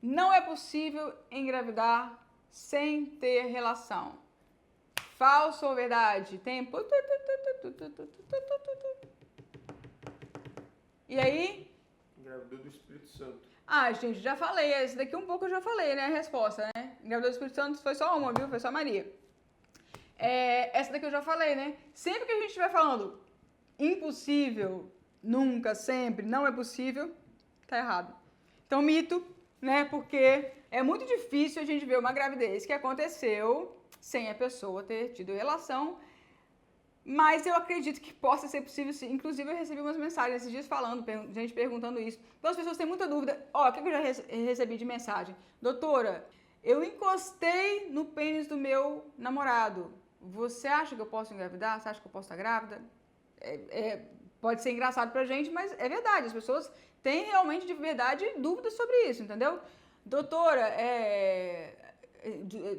Não é possível engravidar sem ter relação. Falso ou verdade? Tempo. E aí? Engravidou do Espírito Santo. Ah, gente, já falei. Esse daqui um pouco eu já falei, né? A resposta, né? Engravidou do Espírito Santo foi só uma, viu? Foi só Maria. Essa daqui eu já falei, né? Sempre que a gente estiver falando impossível, nunca, sempre, não é possível, tá errado. Então, mito, né? Porque é muito difícil a gente ver uma gravidez que aconteceu sem a pessoa ter tido relação, mas eu acredito que possa ser possível sim. Inclusive, eu recebi umas mensagens esses dias falando, gente perguntando isso. Então, as pessoas têm muita dúvida. Ó, o que eu já recebi de mensagem? Doutora, eu encostei no pênis do meu namorado. Você acha que eu posso engravidar? Você acha que eu posso estar grávida? Pode ser engraçado pra gente, mas é verdade. As pessoas têm realmente de verdade dúvidas sobre isso, entendeu? Doutora,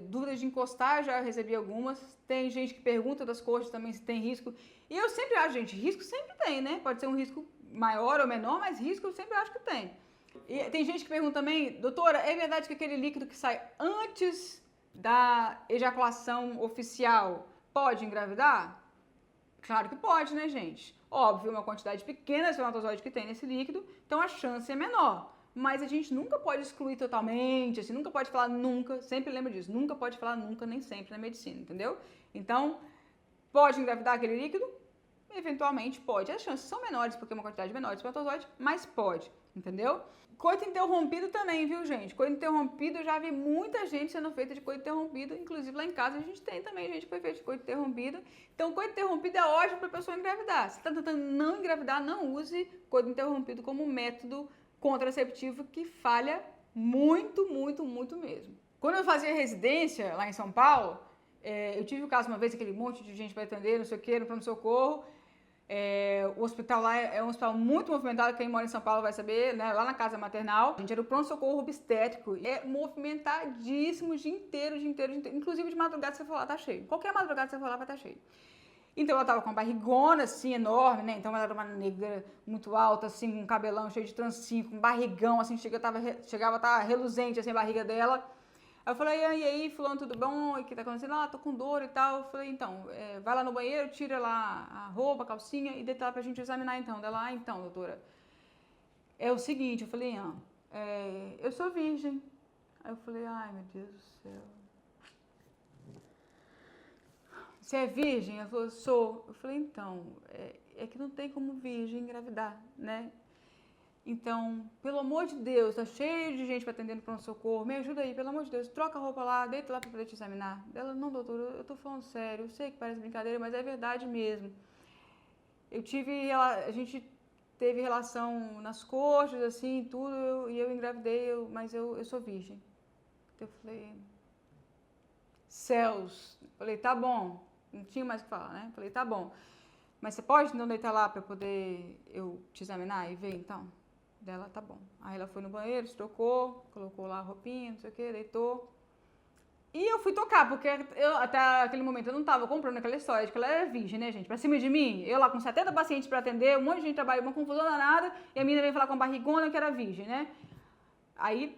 dúvidas de encostar, já recebi algumas. Tem gente que pergunta das coxas também se tem risco. E eu sempre acho, gente, risco sempre tem, né? Pode ser um risco maior ou menor, mas risco eu sempre acho que tem. E tem gente que pergunta também, doutora, é verdade que aquele líquido que sai antes da ejaculação oficial pode engravidar? Claro que pode, né, gente? Óbvio, uma quantidade pequena de espermatozoide que tem nesse líquido, então a chance é menor. Mas a gente nunca pode excluir totalmente, assim, nunca pode falar nunca, sempre lembra disso, nunca pode falar nunca, nem sempre na medicina, entendeu? Então, pode engravidar aquele líquido? Eventualmente pode. As chances são menores, porque é uma quantidade menor de espermatozoide, mas pode, entendeu? Coito interrompido também, viu, gente? Coito interrompido, eu já vi muita gente sendo feita de coito interrompido, inclusive lá em casa a gente tem também gente que foi feita de coito interrompido. Então, coito interrompido é ótimo para a pessoa engravidar. Se está tentando não engravidar, não use coito interrompido como método contraceptivo que falha muito, muito, muito mesmo. Quando eu fazia residência lá em São Paulo, eu tive o caso uma vez, aquele monte de gente para atender, não sei o que, no pronto-socorro. O hospital lá é um hospital muito movimentado, quem mora em São Paulo vai saber, né? Lá na casa maternal. A gente era o pronto-socorro obstétrico. É movimentadíssimo o dia inteiro, o dia inteiro, o dia inteiro. Inclusive de madrugada você for lá, tá cheio. Qualquer madrugada você for lá, vai estar cheio. Então ela tava com uma barrigona assim, enorme, né? Então ela era uma negra muito alta, assim, com um cabelão cheio de trancinho, com barrigão, assim, chegava a estar reluzente assim a barriga dela. Aí eu falei, e aí, fulano, tudo bom? O que tá acontecendo? Ah, tô com dor e tal. Eu falei, então, vai lá no banheiro, tira lá a roupa, a calcinha e deita lá pra gente examinar então. Dela, então, doutora, é o seguinte, eu falei, eu sou virgem. Aí eu falei, ai, meu Deus do céu. Você é virgem? Ela falou, sou. Eu falei, então, é que não tem como virgem engravidar, né? Então, pelo amor de Deus, tá cheio de gente para atender no pronto-socorro, me ajuda aí, pelo amor de Deus, troca a roupa lá, deita lá para poder te examinar. Ela, não, doutor, eu tô falando sério, eu sei que parece brincadeira, mas é verdade mesmo. A gente teve relação nas coxas, assim, tudo, e eu engravidei, mas eu sou virgem. Eu falei, céus, falei, tá bom, não tinha mais o que falar, né? Falei, tá bom, mas você pode não deitar lá para poder eu te examinar e ver, então? Dela, tá bom. Aí ela foi no banheiro, se trocou, colocou lá a roupinha, não sei o que, deitou. E eu fui tocar, porque até aquele momento eu não tava comprando aquela história de que ela era virgem, né, gente? Pra cima de mim, eu lá com 70 pacientes pra atender, um monte de gente trabalhando, uma confusão danada, e a menina veio falar com a barrigona que era virgem, né? Aí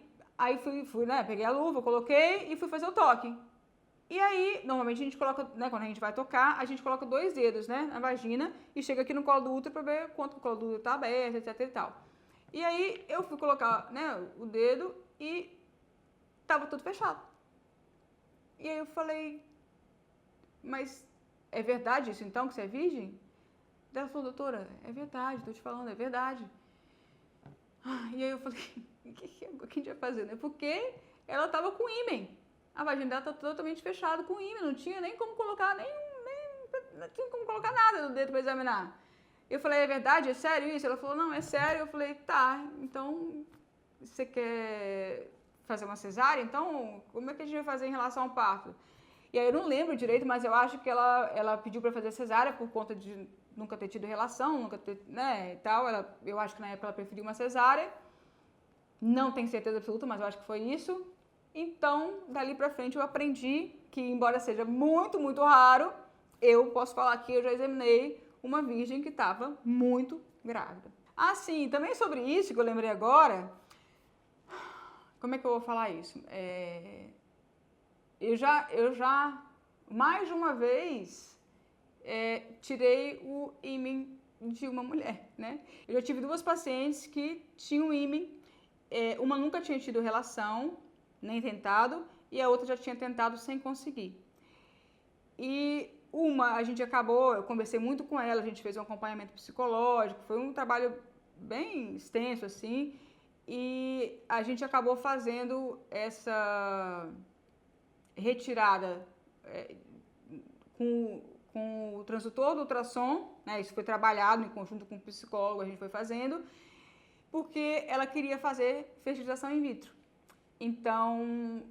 fui, né, peguei a luva, coloquei e fui fazer o toque. E aí, normalmente a gente coloca, né, quando a gente vai tocar, a gente coloca 2 dedos, né, na vagina e chega aqui no colo do útero pra ver quanto o colo do útero tá aberto, etc e tal. E aí eu fui colocar, né, o dedo e tava tudo fechado. E aí eu falei, mas é verdade isso então, que você é virgem? Ela falou, doutora, é verdade, tô te falando, é verdade. E aí eu falei, o que a gente vai fazer, né? Porque ela tava com ímen. A vagina dela tá totalmente fechada com ímen, não tinha nem como colocar, não tinha como colocar nada no dedo pra examinar. Eu falei, é verdade? É sério isso? Ela falou, não, é sério. Eu falei, tá, então você quer fazer uma cesárea? Então, como é que a gente vai fazer em relação ao parto? E aí eu não lembro direito, mas eu acho que ela pediu pra fazer cesárea por conta de nunca ter tido relação, nunca ter, né, e tal. Eu acho que na época ela preferiu uma cesárea. Não tenho certeza absoluta, mas eu acho que foi isso. Então, dali pra frente eu aprendi que, embora seja muito, muito raro, eu posso falar que eu já examinei uma virgem que estava muito grávida. Ah, sim, também sobre isso que eu lembrei agora, como é que eu vou falar isso? Eu já mais de uma vez tirei o ímen de uma mulher, né? Eu já tive 2 pacientes que tinham ímen, uma nunca tinha tido relação, nem tentado, e a outra já tinha tentado sem conseguir. E uma, a gente acabou, eu conversei muito com ela, a gente fez um acompanhamento psicológico, foi um trabalho bem extenso, assim, e a gente acabou fazendo essa retirada com o transdutor do ultrassom, né? Isso foi trabalhado em conjunto com o psicólogo, a gente foi fazendo, porque ela queria fazer fertilização in vitro. Então,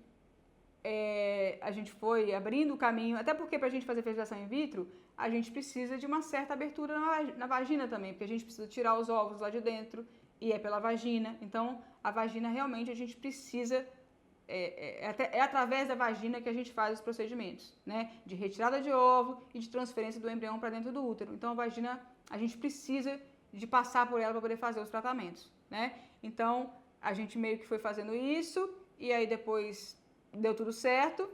a gente foi abrindo o caminho, até porque para a gente fazer fertilização in vitro, a gente precisa de uma certa abertura na vagina também, porque a gente precisa tirar os óvulos lá de dentro, e é pela vagina. Então, a vagina realmente a gente precisa, é através da vagina que a gente faz os procedimentos, né? De retirada de óvulo e de transferência do embrião para dentro do útero. Então, a vagina, a gente precisa de passar por ela para poder fazer os tratamentos, né? Então, a gente meio que foi fazendo isso, e aí depois deu tudo certo,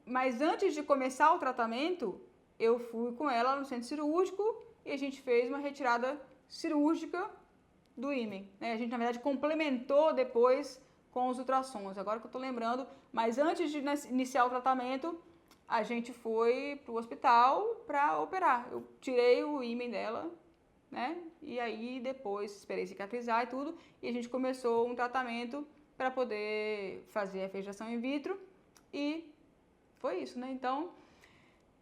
mas antes de começar o tratamento, eu fui com ela no centro cirúrgico e a gente fez uma retirada cirúrgica do ímen, né? A gente, na verdade, complementou depois com os ultrassons, agora que eu tô lembrando, mas antes de iniciar o tratamento, a gente foi pro hospital para operar. Eu tirei o ímen dela, né? E aí depois esperei cicatrizar e tudo, e a gente começou um tratamento para poder fazer a fertilização in vitro, e foi isso, né? Então,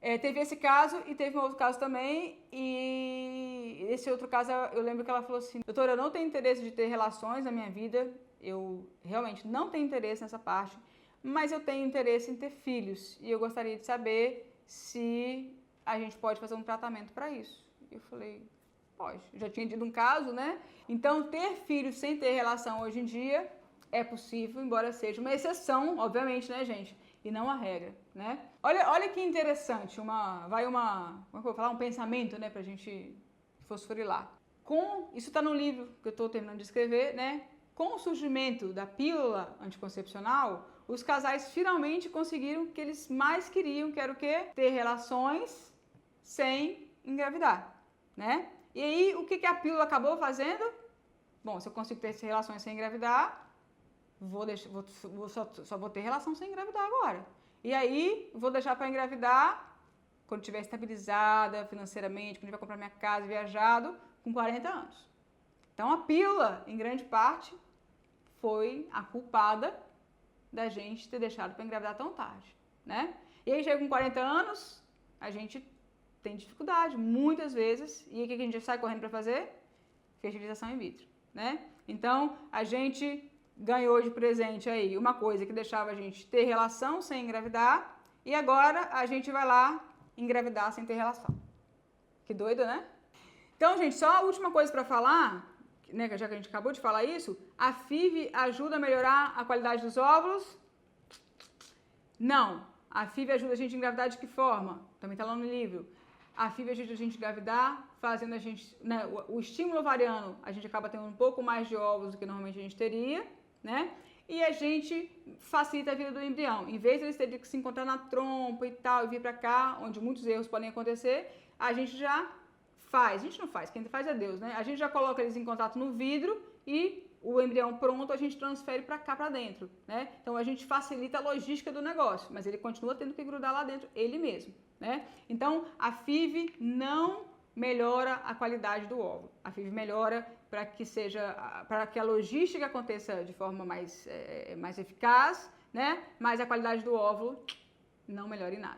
teve esse caso e teve um outro caso também, e esse outro caso eu lembro que ela falou assim: doutora, eu não tenho interesse de ter relações na minha vida, eu realmente não tenho interesse nessa parte, mas eu tenho interesse em ter filhos, e eu gostaria de saber se a gente pode fazer um tratamento para isso. Eu falei, pode, já tinha tido um caso, né? Então, ter filhos sem ter relação hoje em dia é possível, embora seja uma exceção, obviamente, né, gente? E não a regra, né? Olha que interessante, como é que eu vou falar? Um pensamento, né, pra gente fosforilar. Isso tá no livro que eu tô terminando de escrever, né? Com o surgimento da pílula anticoncepcional, os casais finalmente conseguiram o que eles mais queriam, que era o quê? Ter relações sem engravidar, né? E aí, o que a pílula acabou fazendo? Bom, se eu consigo ter relações sem engravidar, só vou ter relação sem engravidar agora. E aí, vou deixar para engravidar quando estiver estabilizada financeiramente, quando tiver comprar minha casa, viajado, com 40 anos. Então, a pílula, em grande parte, foi a culpada da gente ter deixado para engravidar tão tarde, né? E aí, chega com 40 anos, a gente tem dificuldade, muitas vezes, e aí o que a gente sai correndo para fazer? Fertilização in vitro, né? Então, a gente ganhou de presente aí uma coisa que deixava a gente ter relação sem engravidar, e agora a gente vai lá engravidar sem ter relação. Que doido, né? Então, gente, só a última coisa para falar, né, já que a gente acabou de falar isso, a FIV ajuda a melhorar a qualidade dos óvulos? Não. A FIV ajuda a gente a engravidar de que forma? Também está lá no livro. A FIV ajuda a gente a engravidar, fazendo a gente, né, o estímulo ovariano, a gente acaba tendo um pouco mais de óvulos do que normalmente a gente teria, né? E a gente facilita a vida do embrião. Em vez de eles terem que se encontrar na trompa e tal, e vir para cá, onde muitos erros podem acontecer, a gente já faz. A gente não faz, quem faz é Deus, né? A gente já coloca eles em contato no vidro e o embrião pronto a gente transfere para cá, para dentro, né? Então a gente facilita a logística do negócio, mas ele continua tendo que grudar lá dentro, ele mesmo, né? Então a FIV não melhora a qualidade do óvulo. A FIV melhora para que a logística aconteça de forma mais eficaz, né? Mas a qualidade do óvulo não melhora em nada.